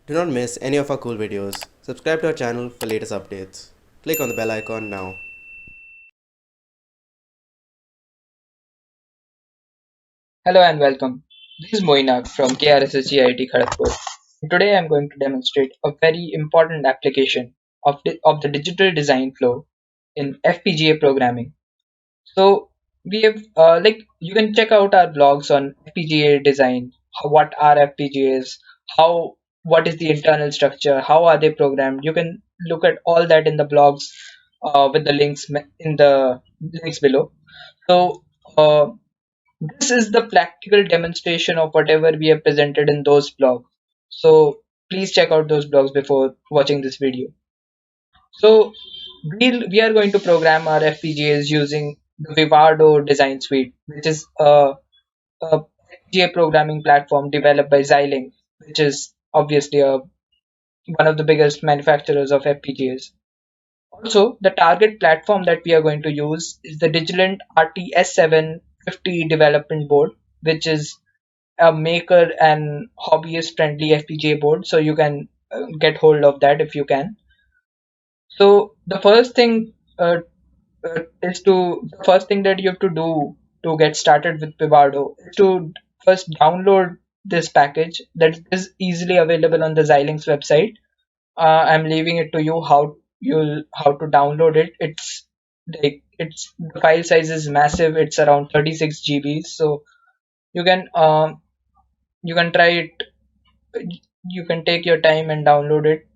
Do not miss any of our cool videos. Subscribe to our channel for latest updates. Click on the bell icon now. Hello and welcome. This is Moinak from KRSSG IIT Kharagpur. Today I am going to demonstrate a very important application of the digital design flow in FPGA programming. So we have you can check out our blogs on FPGA design, what are FPGAs, what is the internal structure, how are they programmed. You can look at all that in the blogs with the in the links below. So this is the practical demonstration of whatever we have presented in those blogs. So please check out those blogs before watching this video. So we are going to program our FPGAs using the Vivado design suite, which is a FPGA programming platform developed by Xilinx, which is obviously one of the biggest manufacturers of FPGAs. Also, the target platform that we are going to use is the Digilent RTS750 development board, which is a maker and hobbyist friendly FPGA board. So you can get hold of that if you can. So the first thing that you have to do to get started with Vivado is to first download this package that is easily available on the Xilinx website. I'm leaving it to you how to download it. It's the file size is massive. It's around 36 GB. So you can um, you can try it. You can take your time and download it.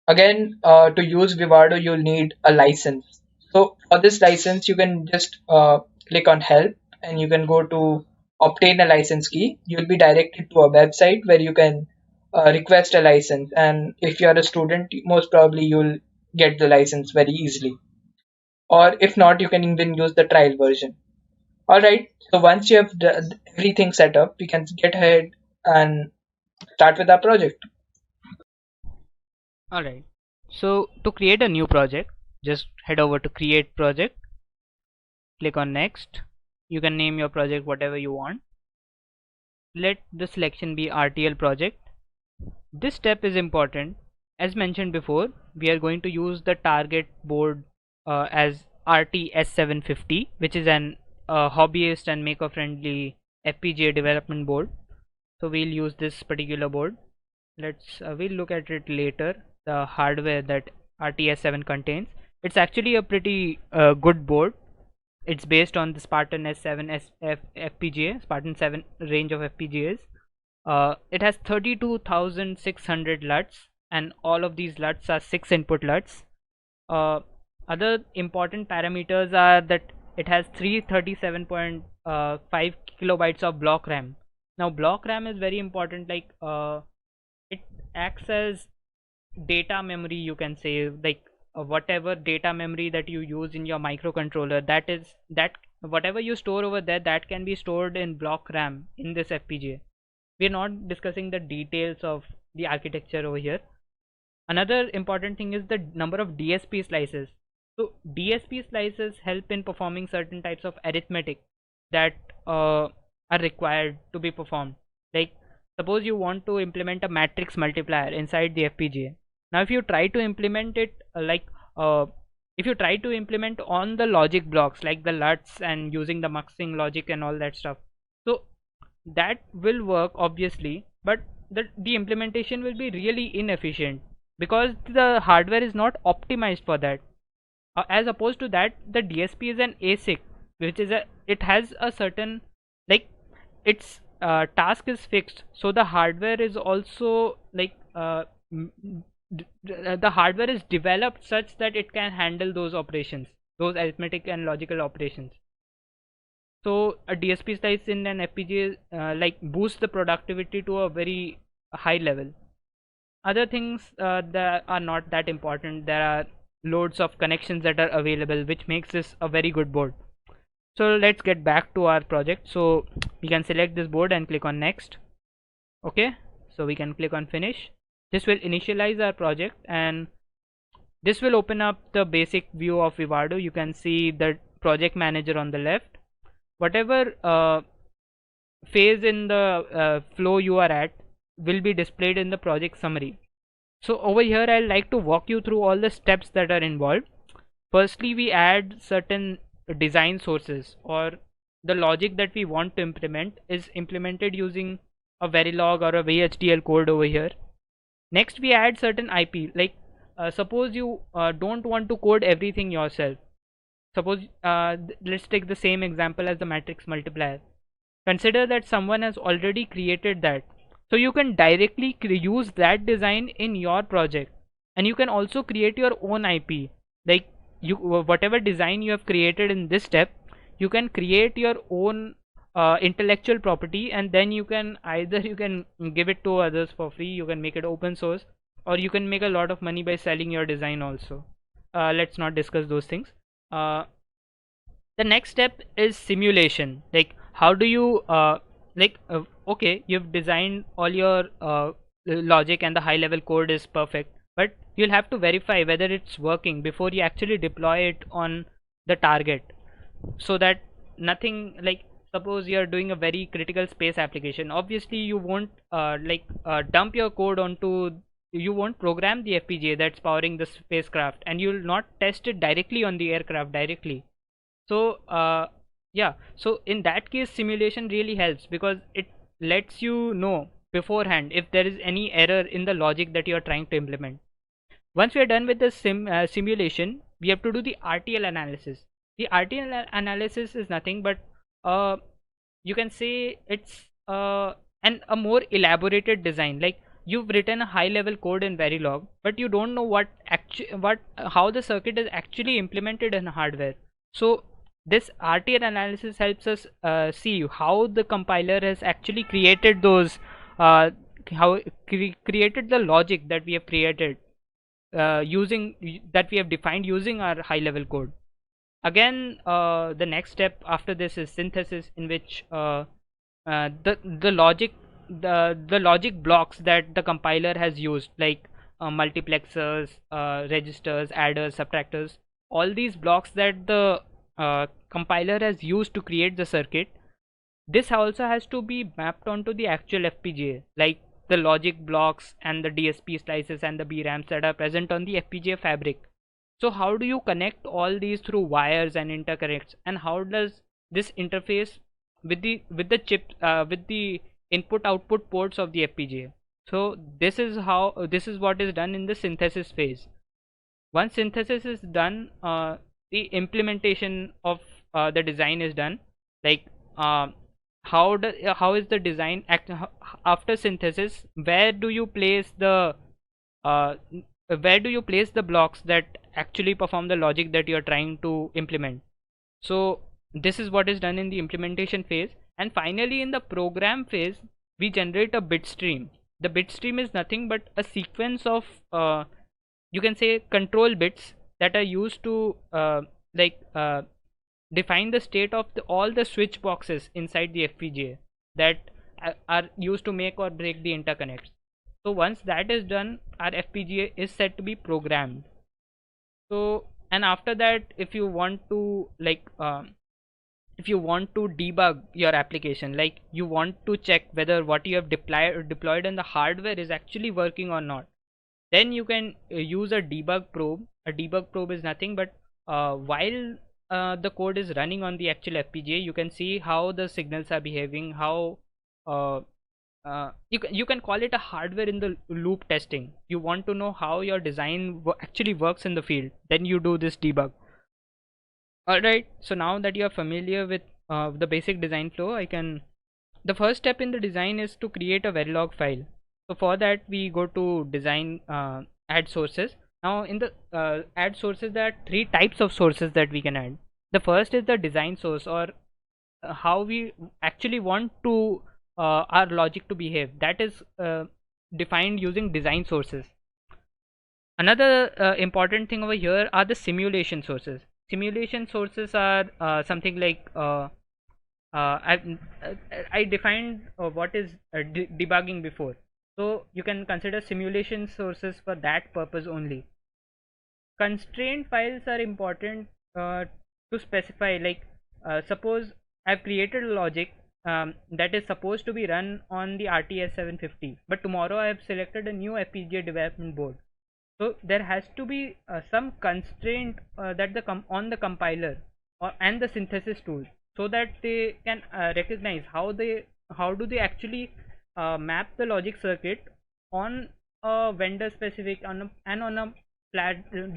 Again, to use Vivado, you'll need a license. So for this license, you can just click on help and you can go to obtain a license key. You'll be directed to a website where you can request a license. And if you're a student, most probably you'll get the license very easily. Or if not, you can even use the trial version. Alright, so once you have everything set up, we can get ahead and start with our project. Alright, so to create a new project, just head over to create project, click on next. You can name your project whatever you want. Let the selection be RTL project. This step is important. As mentioned before, we are going to use the target board as RTS750, which is an hobbyist and maker friendly FPGA development board. So we'll use this particular board. We'll look at it later, the hardware that RTS7 contains. It's actually a pretty good board. It's based on the Spartan S7 FPGA, Spartan 7 range of FPGAs. It has 32,600 LUTs, and all of these LUTs are 6 input LUTs. uh, Other important parameters are that it has 337.5 kilobytes of block RAM. Now block RAM is very important, like it acts as data memory, you can say, like whatever data memory that you use in your microcontroller, that whatever you store over there, that can be stored in block RAM in this FPGA. We're not discussing the details of the architecture over here. Another important thing is the number of DSP slices. So DSP slices help in performing certain types of arithmetic that are required to be performed. Like suppose you want to implement a matrix multiplier inside the FPGA. Now if you try to implement it uh, if you try to implement on the logic blocks like the LUTs and using the muxing logic and all that stuff, so that will work obviously, but the implementation will be really inefficient because the hardware is not optimized for that. As opposed to that, the DSP is an ASIC, which is it has a certain, like, its task is fixed, so the hardware is also the hardware is developed such that it can handle those operations, those arithmetic and logical operations. So a DSP slice in an FPGA like boosts the productivity to a very high level. Other things that are not that important, there are loads of connections that are available, which makes this a very good board. So let's get back to our project. So we can select this board and click on next. Okay, so we can click on finish. This will initialize our project and this will open up the basic view of Vivado. You can see the project manager on the left. Whatever phase in the flow you are at, will be displayed in the project summary. So over here I'll like to walk you through all the steps that are involved. Firstly, we add certain design sources, or the logic that we want to implement is implemented using a Verilog or a VHDL code over here. Next, we add certain IP, like suppose you don't want to code everything yourself. Suppose let's take the same example as the matrix multiplier. Consider that someone has already created that, so you can directly use that design in your project, and you can also create your own IP. Like you, whatever design you have created in this step, you can create your own intellectual property, and then you can either you can give it to others for free, you can make it open source, or you can make a lot of money by selling your design also. Let's not discuss those things. The next step is simulation. Like how do you okay, you've designed all your logic and the high level code is perfect, but you'll have to verify whether it's working before you actually deploy it on the target, so that nothing, like suppose you're doing a very critical space application, obviously you won't dump your code onto, you won't program the FPGA that's powering the spacecraft, and you'll not test it directly on the aircraft directly. So yeah, so in that case simulation really helps, because it lets you know beforehand if there is any error in the logic that you are trying to implement. Once we are done with the simulation, we have to do the RTL analysis. The RTL analysis is nothing but uh, you can say it's a more elaborated design. Like you've written a high level code in Verilog, but you don't know what how the circuit is actually implemented in hardware. So this RTL analysis helps us see how the compiler has actually created those how created the logic that we have created using that we have defined using our high level code. Again, the next step after this is synthesis, in which the logic, the logic blocks that the compiler has used, like multiplexers, registers, adders, subtractors, all these blocks that the compiler has used to create the circuit, this also has to be mapped onto the actual FPGA, like the logic blocks and the DSP slices and the BRAMs that are present on the FPGA fabric. So how do you connect all these through wires and interconnects, and how does this interface with the chip with the input output ports of the FPGA? So this is what is done in the synthesis phase. Once synthesis is done, the implementation of the design is done. Like how is the design after synthesis? Where do you place the uh, blocks that actually perform the logic that you are trying to implement? So this is what is done in the implementation phase, and finally in the program phase we generate a bit stream. The bit stream is nothing but a sequence of you can say control bits that are used to define the state of all the switch boxes inside the FPGA that are used to make or break the interconnects. So once that is done, our FPGA is set to be programmed. So, and after that, if you want to if you want to debug your application, like you want to check whether what you have deployed in the hardware is actually working or not, then you can use a debug probe. A debug probe is nothing but while the code is running on the actual FPGA, you can see how the signals are behaving, how uh, you can call it a hardware in the loop testing. You want to know how your design actually works in the field, then you do this debug. Alright, so now that you are familiar with the basic design flow, the first step in the design is to create a Verilog file. So for that we go to design, add sources. Now in the add sources, there are three types of sources that we can add. The first is the design source, or how we actually want to our logic to behave. That is defined using design sources. Another important thing over here are the simulation sources. Simulation sources are something like I defined what is debugging before, so you can consider simulation sources for that purpose only. Constraint files are important to specify, like suppose I've created a logic, that is supposed to be run on the RTS 750, but tomorrow I have selected a new FPGA development board. So there has to be some constraint that on the compiler and the synthesis tool, so that they can recognize how do they actually map the logic circuit on a vendor specific and on a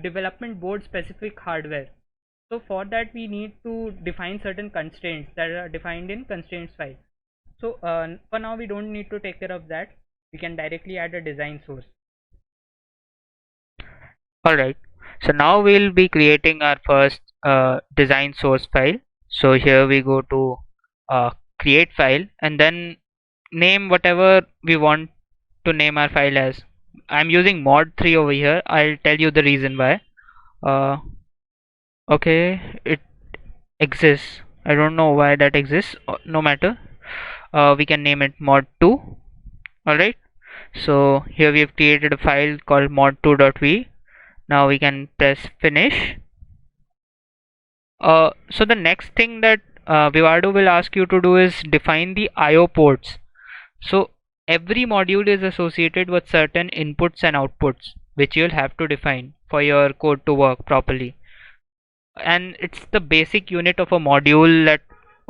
development board specific hardware. So for that we need to define certain constraints that are defined in constraints file. So for now we don't need to take care of that. We can directly add a design source. Alright, so now we'll be creating our first design source file. So here we go to create file and then name whatever we want to name our file as. I'm using mod 3 over here. I'll tell you the reason why. Okay, it exists. I don't know why that exists. No matter. We can name it mod 2. Alright, so here we have created a file called mod2.v. Now we can press finish. So the next thing that Vivado will ask you to do is define the IO ports. So every module is associated with certain inputs and outputs which you'll have to define for your code to work properly. And it's the basic unit of a module that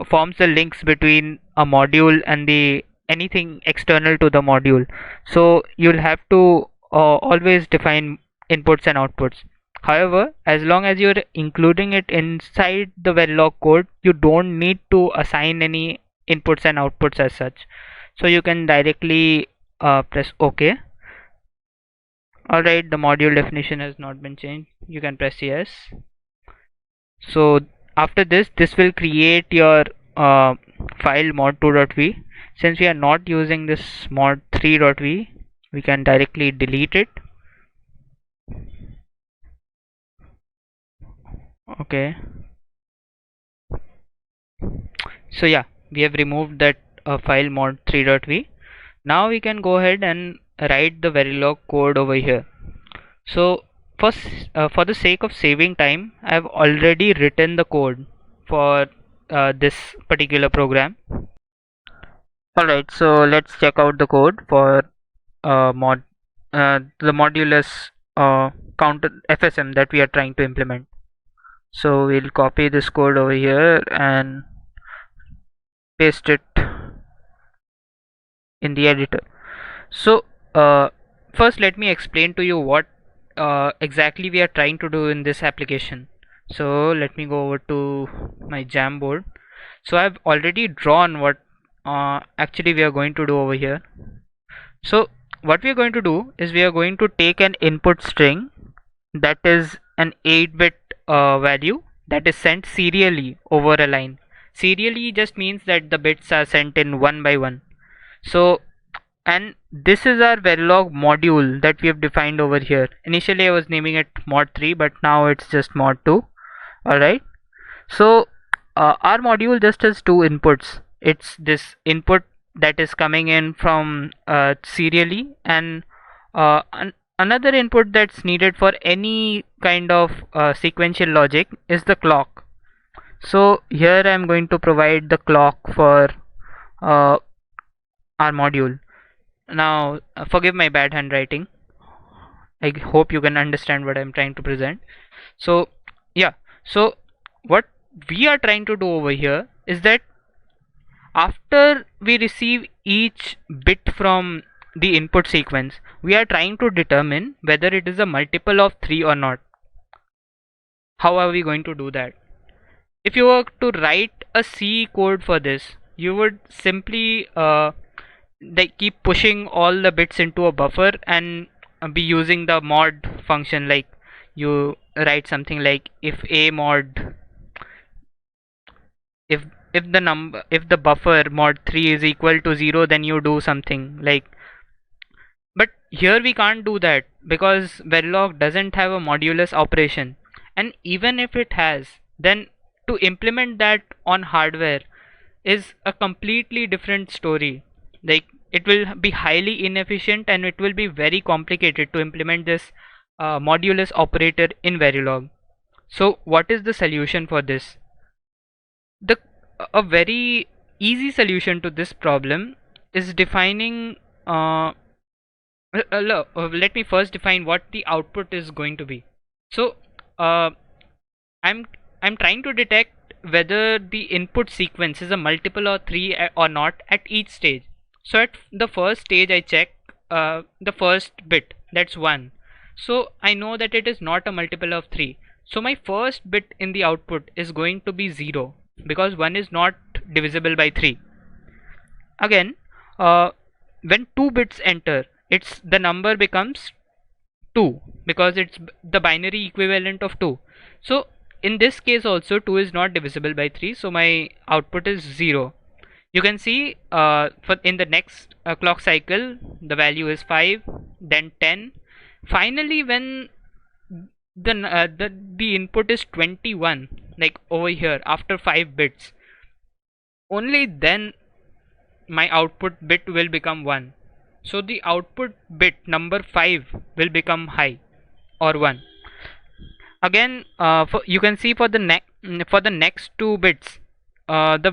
forms the links between a module and the anything external to the module. So you'll have to always define inputs and outputs. However, as long as you're including it inside the Verilog code, you don't need to assign any inputs and outputs as such. So you can directly press OK. Alright, the module definition has not been changed. You can press yes. So after this will create your file mod2.v. Since we are not using this mod3.v, we can directly delete it. Okay, so yeah, we have removed that file mod3.v. Now we can go ahead and write the Verilog code over here. So first, for the sake of saving time, I have already written the code for this particular program. Alright, so let's check out the code for the modulus counter FSM that we are trying to implement. So we'll copy this code over here and paste it in the editor. So first let me explain to you what exactly we are trying to do in this application. So let me go over to my Jamboard. So I've already drawn what actually we are going to do over here. So what we are going to do is we are going to take an input string that is an 8-bit value that is sent serially over a line. Serially just means that the bits are sent in one by one. So, and this is our Verilog module that we have defined over here. Initially I was naming it mod 3, but now it's just mod 2. Alright, so our module just has two inputs. It's this input that is coming in from serially, and another input that's needed for any kind of sequential logic is the clock. So here I'm going to provide the clock for our module. Now forgive my bad handwriting. I hope you can understand what I'm trying to present. So yeah, so what we are trying to do over here is that after we receive each bit from the input sequence, we are trying to determine whether it is a multiple of 3 or not. How are we going to do that? If you were to write a C code for this, you would simply keep pushing all the bits into a buffer and be using the mod function. Like you write something like if a mod, if the buffer mod 3 is equal to 0, then you do something like. But here we can't do that because Verilog doesn't have a modulus operation, and even if it has, then to implement that on hardware is a completely different story. Like it will be highly inefficient and it will be very complicated to implement this modulus operator in Verilog. So what is the solution for this? A very easy solution to this problem is defining let me first define what the output is going to be. So uh, I'm I'm trying to detect whether the input sequence is a multiple of 3 or not at each stage. So at the first stage I check the first bit, that's 1. So I know that it is not a multiple of 3. So my first bit in the output is going to be 0 because 1 is not divisible by 3. Again, uh, when 2 bits enter, it's the number becomes 2 because it's the binary equivalent of 2. So in this case also 2 is not divisible by 3, so my output is 0. You can see for in the next clock cycle the value is 5, then 10. Finally when the input is 21, like over here after 5 bits, only then my output bit will become 1. So the output bit number 5 will become high or 1. Again, you can see for for the next 2 bits, the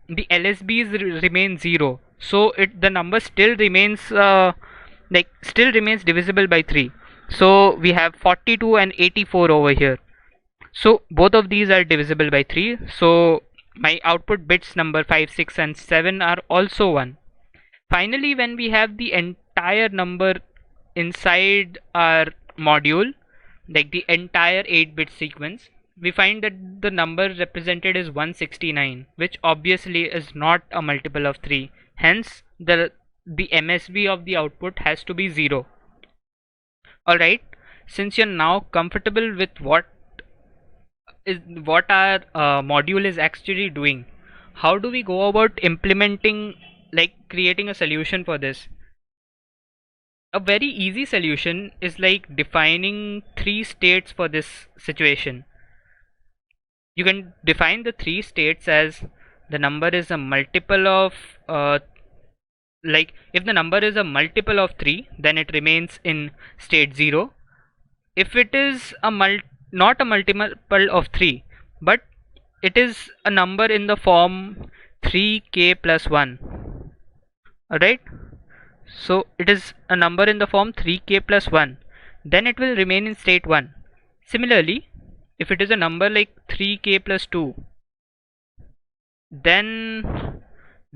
LSBs remain 0. So the number still remains still remains divisible by 3. So we have 42 and 84 over here. So both of these are divisible by 3. So my output bits number 5, 6 and 7 are also 1. Finally, when we have the entire number inside our module, like the entire 8-bit sequence, we find that the number represented is 169, which obviously is not a multiple of 3. Hence, the MSB of the output has to be 0. Alright, since you're now comfortable with what our module is actually doing, how do we go about implementing, like creating a solution for this? A very easy solution is like defining 3 states for this situation. You can define the 3 states as the number is a multiple of like if the number is a multiple of 3, then it remains in state 0. If it is not a multiple of 3, but it is a number in the form 3k plus 1. Alright, so it is a number in the form 3k plus 1, then it will remain in state 1. Similarly, if it is a number like 3k plus 2, then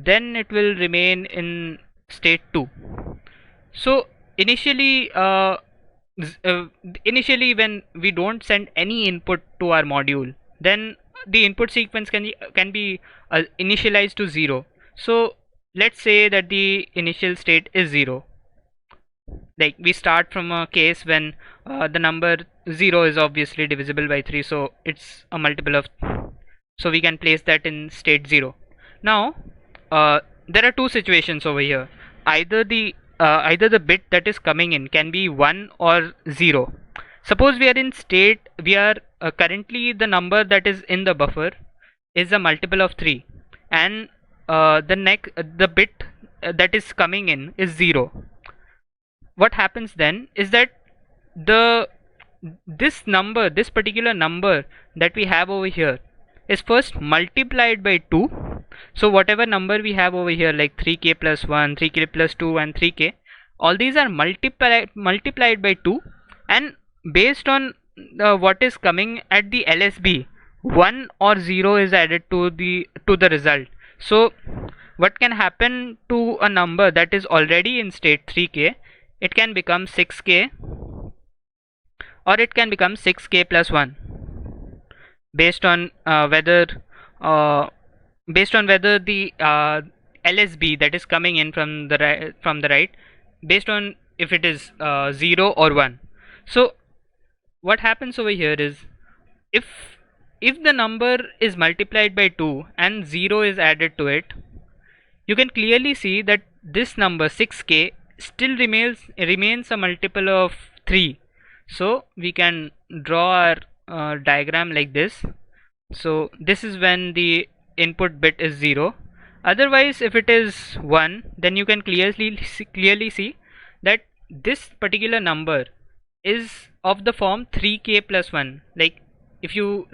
it will remain in state 2. So initially initially when we don't send any input to our module, then the input sequence can be initialized to 0. So let's say that the initial state is 0. Like we start from a case when the number 0 is obviously divisible by 3, so it's a multiple of, so we can place that in state 0. Now there are two situations over here. Either the bit that is coming in can be 1 or 0. Suppose we are currently the number that is in the buffer is a multiple of 3, and the bit that is coming in is 0. What happens then is that this particular number that we have over here is first multiplied by 2. So whatever number we have over here, like 3k plus 1, 3k plus 2 and 3k, all these are multiplied by 2, and based on what is coming at the LSB, 1 or 0 is added to the result. So what can happen to a number that is already in state 3k? It can become 6k, or it can become 6k plus 1, based on whether the LSB that is coming in from the right, based on if it is 0 or 1. So what happens over here is, if the number is multiplied by 2 and 0 is added to it, you can clearly see that this number 6k still remains a multiple of 3. So we can draw our diagram like this. So this is when the input bit is 0. Otherwise, if it is 1, then you can clearly see that this particular number is of the form 3k plus 1. Like if you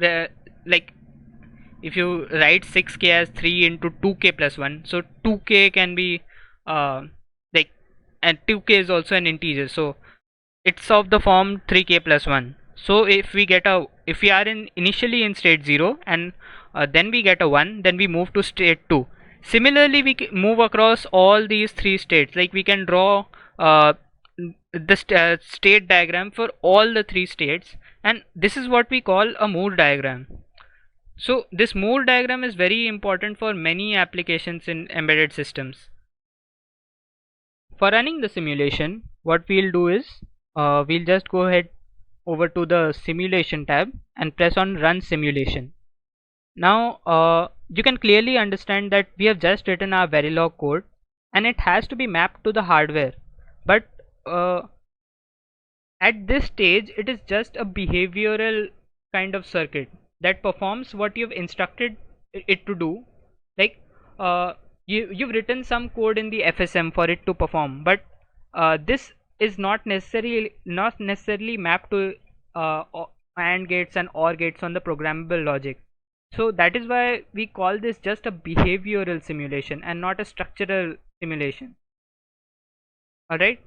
if you write 6k as 3 into 2k plus 1, so 2k can be like, and 2k is also an integer, so it's of the form 3k plus 1. So if we are in initially in state 0 and then we get a 1, then we move to state 2. Similarly, we move across all these three states, like we can draw the state diagram for all the three states, and this is what we call a Moore diagram. So this Moore diagram is very important for many applications in embedded systems. For running the simulation, what we'll do is we'll just go ahead over to the simulation tab and press on run simulation. Now you can clearly understand that we have just written our Verilog code and it has to be mapped to the hardware, but at this stage it is just a behavioral kind of circuit that performs what you've instructed it to do. Like you've written some code in the FSM for it to perform, but this is not necessarily mapped to AND gates and OR gates on the programmable logic. So that is why we call this just a behavioral simulation and not a structural simulation. Alright,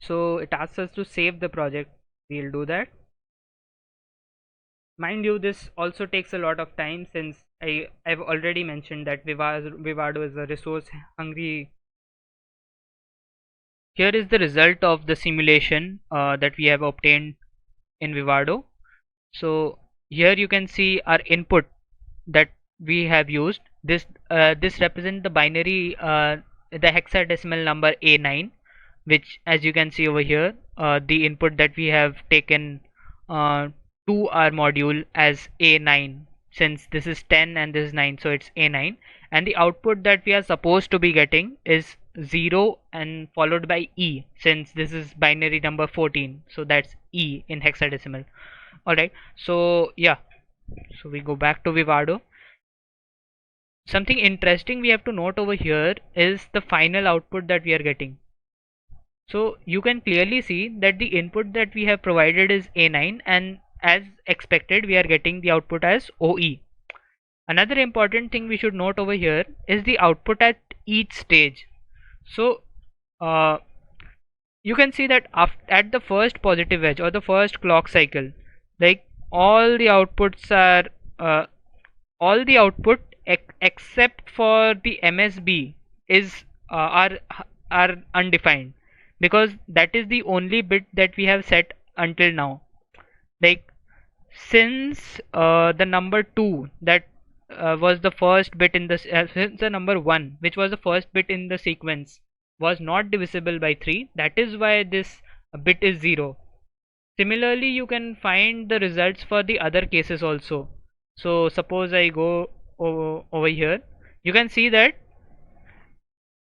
so it asks us to save the project. We'll do that. Mind you, this also takes a lot of time, since I've already mentioned that Vivado is a resource hungry. Here is the result of the simulation that we have obtained in Vivado. So here you can see our input that we have used. This represents the binary, the hexadecimal number A9, which, as you can see over here, the input that we have taken to our module as A9, since this is 10 and this is 9, so it's A9, and the output that we are supposed to be getting is 0 and followed by E, since this is binary number 14, so that's E in hexadecimal. Alright, so yeah, so we go back to Vivado. Something interesting we have to note over here is the final output that we are getting. So you can clearly see that the input that we have provided is A9, and as expected we are getting the output as OE. Another important thing we should note over here is the output at each stage. So you can see that at the first positive edge or the first clock cycle, like all the outputs are all the output except for the MSB is are undefined, because that is the only bit that we have set until now. Like, since the number 2 that was the first bit in the since the number 1, which was the first bit in the sequence, was not divisible by 3, that is why this bit is 0. Similarly, you can find the results for the other cases also. So suppose I go over here, you can see that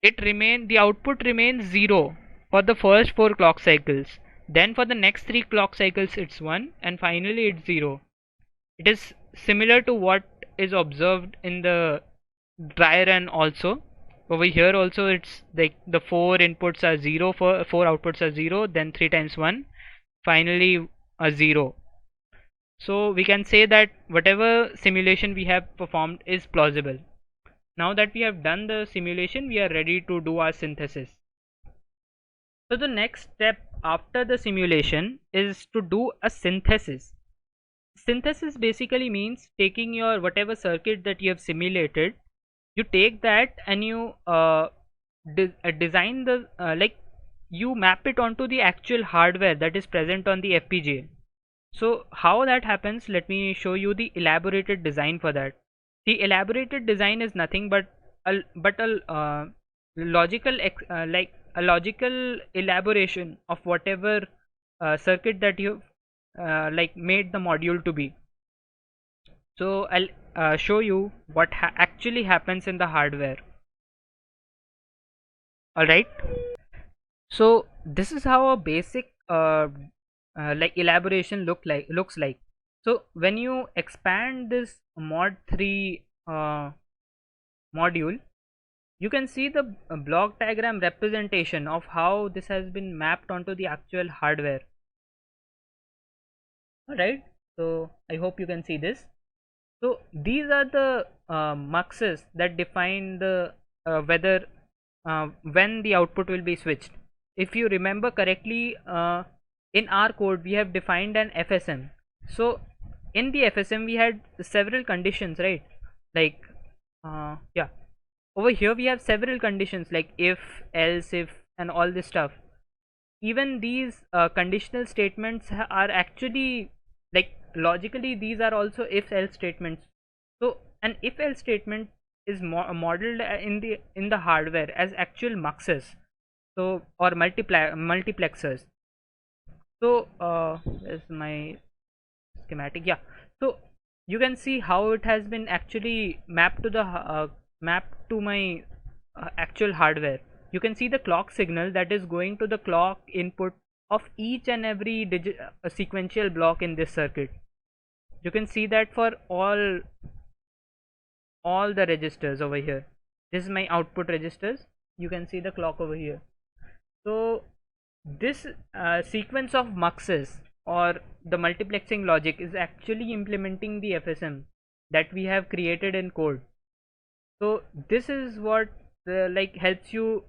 the output remains 0 for the first 4 clock cycles, then for the next 3 clock cycles it's 1, and finally it's 0. It is similar to what is observed in the dry run also. Over here also it's like the 4 inputs are 0, 4 outputs are 0, then 3 times 1, finally a 0. So we can say that whatever simulation we have performed is plausible. Now that we have done the simulation, we are ready to do our synthesis. So the next step after the simulation is to do a synthesis. Synthesis basically means taking your whatever circuit that you have simulated, you take that and you design the like you map it onto the actual hardware that is present on the FPGA. So how that happens, let me show you the elaborated design for that. The elaborated design is nothing but a logical a logical elaboration of whatever circuit that you like made the module to be. So I'll show you what actually happens in the hardware. Alright, so this is how a basic like elaboration looks like. So when you expand this mod 3 module, you can see the block diagram representation of how this has been mapped onto the actual hardware. Alright, so I hope you can see this. So these are the muxes that define the whether when the output will be switched. If you remember correctly, in our code we have defined an FSM. So in the FSM we had several conditions, right? Like yeah, over here we have several conditions like if, else, if, and all this stuff. Even these conditional statements are actually, like, logically these are also if else statements. So an if else statement is modeled in the hardware as actual muxes, so, or multiplexers. So where's my schematic? Yeah, so you can see how it has been actually mapped to the mapped to my actual hardware. You can see the clock signal that is going to the clock input of each and every sequential block in this circuit. You can see that for all the registers over here. This is my output registers. You can see the clock over here. So this sequence of muxes or the multiplexing logic is actually implementing the FSM that we have created in code. So this is what like helps you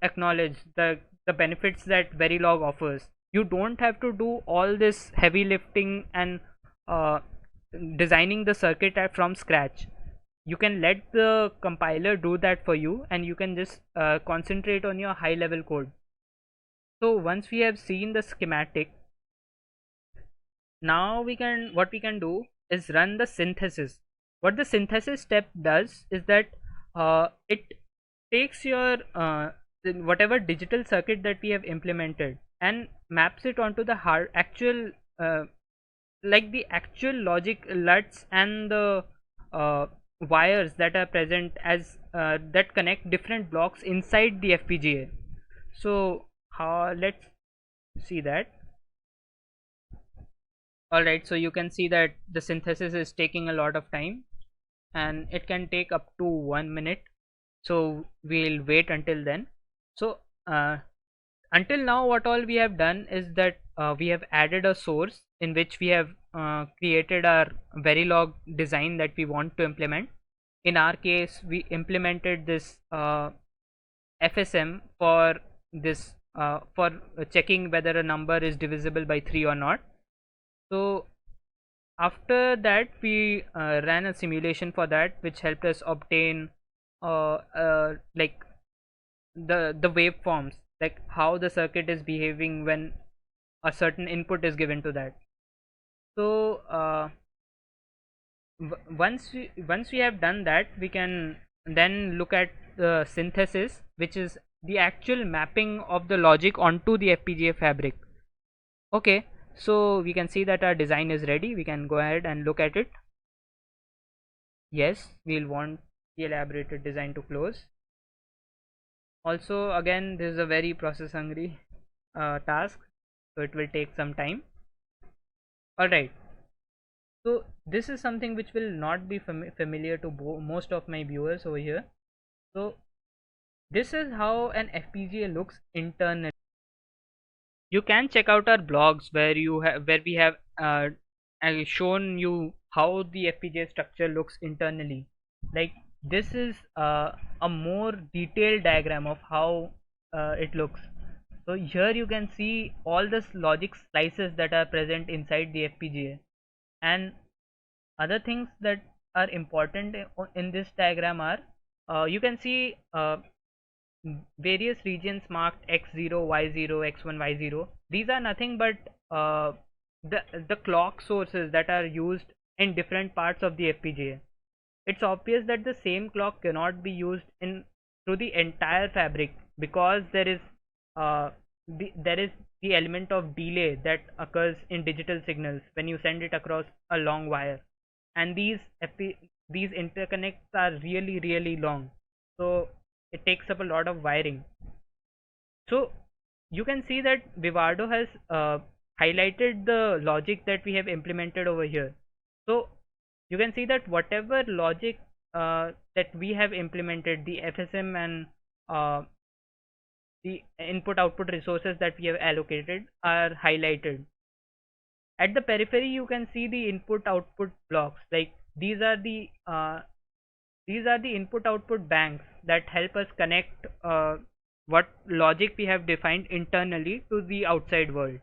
acknowledge the benefits that Verilog offers. You don't have to do all this heavy lifting and uh, designing the circuit from scratch. You can let the compiler do that for you, and you can just concentrate on your high level code. So once we have seen the schematic, now what we can do is run the synthesis. What the synthesis step does is that it takes your whatever digital circuit that we have implemented and maps it onto the actual like the actual logic LUTs and the wires that are present as that connect different blocks inside the FPGA. So let's see that. Alright, so you can see that the synthesis is taking a lot of time, and it can take up to 1 minute, so we'll wait until then. So until now what all we have done is that we have added a source in which we have created our Verilog design that we want to implement. In our case, we implemented this FSM for this for checking whether a number is divisible by 3 or not. So after that we ran a simulation for that, which helped us obtain like the waveforms, like how the circuit is behaving when a certain input is given to that. So once we have done that, we can then look at the synthesis, which is the actual mapping of the logic onto the FPGA fabric. Okay, so we can see that our design is ready. We can go ahead and look at it. Yes, we'll want the elaborated design to close. Also, again, this is a very process hungry task, so it will take some time. Alright, so this is something which will not be familiar to most of my viewers over here. So this is how an FPGA looks internally. You can check out our blogs where we have shown you how the FPGA structure looks internally. Like this is a more detailed diagram of how it looks. So here you can see all the logic slices that are present inside the FPGA, and other things that are important in this diagram are you can see various regions marked x0, y0, x1, y0. These are nothing but the clock sources that are used in different parts of the FPGA. It's obvious that the same clock cannot be used in through the entire fabric, because there is the element of delay that occurs in digital signals when you send it across a long wire, and these interconnects are really long, so it takes up a lot of wiring. So you can see that Vivado has highlighted the logic that we have implemented over here. So you can see that whatever logic that we have implemented, the FSM and the input output resources that we have allocated are highlighted. At the periphery you can see the input output blocks, like these are the input output banks that help us connect what logic we have defined internally to the outside world.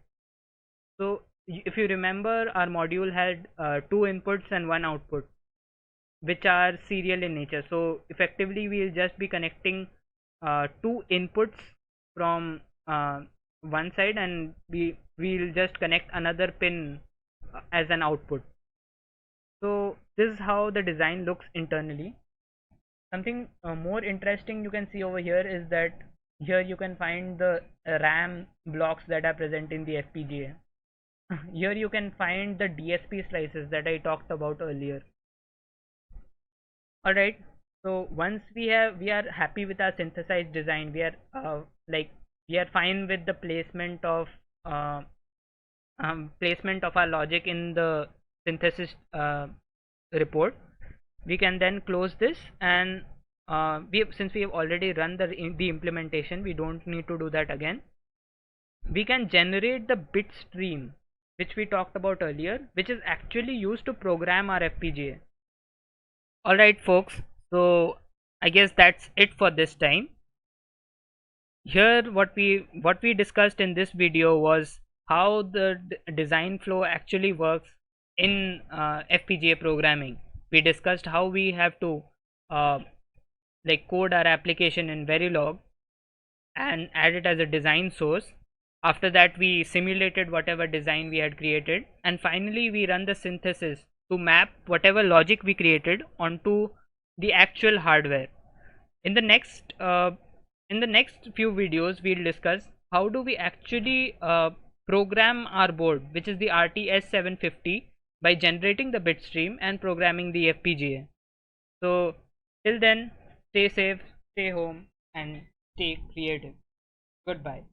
So if you remember, our module had two inputs and one output, which are serial in nature. So effectively we'll just be connecting two inputs from one side, and we'll just connect another pin as an output. So this is how the design looks internally. Something more interesting you can see over here is that here you can find the RAM blocks that are present in the FPGA. Here you can find the DSP slices that I talked about earlier. Alright, so once we are happy with our synthesized design, we are we are fine with the uh, placement of our logic in the synthesis report. We can then close this, and since we have already run the implementation, we don't need to do that again. We can generate the bit stream which we talked about earlier, which is actually used to program our FPGA. Alright folks, so I guess that's it for this time. Here what we discussed in this video was how the design flow actually works in FPGA programming. We discussed how we have to code our application in Verilog and add it as a design source. After that we simulated whatever design we had created, and finally we run the synthesis to map whatever logic we created onto the actual hardware. In the next few videos we'll discuss how do we actually program our board, which is the RTS750, by generating the bit stream and programming the FPGA. So till then, stay safe, stay home, and stay creative. Goodbye.